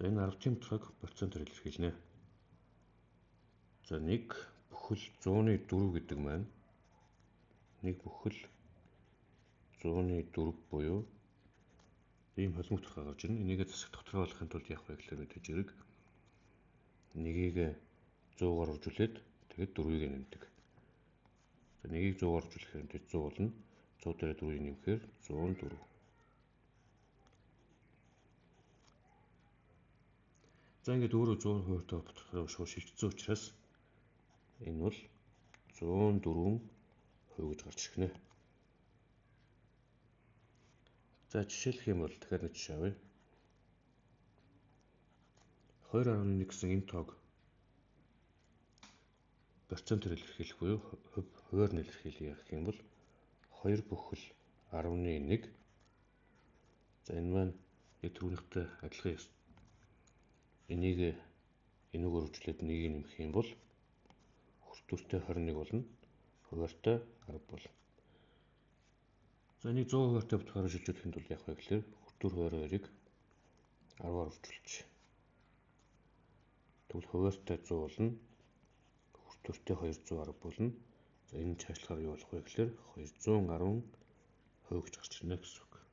За энэ 10-ийн бодлогыг процентоор илэрхийлнэ. За 1 бүхэл 100-ны 4 гэдэг маань 1 бүхэл 100-ны 4 буюу ийм холимог тодорхой гарч ирнэ. Энийг засаг тодорхой болгохын тулд яах вэ гэхээр мэдээж хэрэг 1-ийг 100-аар үржүүлээд тэгээд 4-ийг нэмдэг. За 1-ийг 100-аар үржүүлэхээр мэдээж 100 болно. 100 дээр 4-ийг нэмэхээр 104. За ингээд өөрөө 100% тодорхой шууд шилжсэн учраас энэ бол 104% гэж гарч ирнэ. За жишээлх юм бол дахиад нэг жишээ авъя. 2.1 гэсэн энэ тоог процентоор илэрхийлэх буюу хувиар нь илэрхийлэх гэх юм бол 2 бүхэл 11. За энэ маань яг түрүүнийхтэй адилхан ёс. Энийг энүүгээр үржүүлээд 1-ийг нэмэх юм бол хүртүүртэй 21 болно. Хувиартай 10 болно. За энийг 100 хувиартай бодохоор шилжүүлэхэд бол яах вэ гэхээр хүртүүр хувиар 2-ыг 10-аар үржүүлж. Тэгвэл хувиартай 100 болно. Хүртүүртэй 210 болно. За энэ цаашлахаар юу болох вэ гэхээр 210% гэж гарч ирнэ гэсэн үг.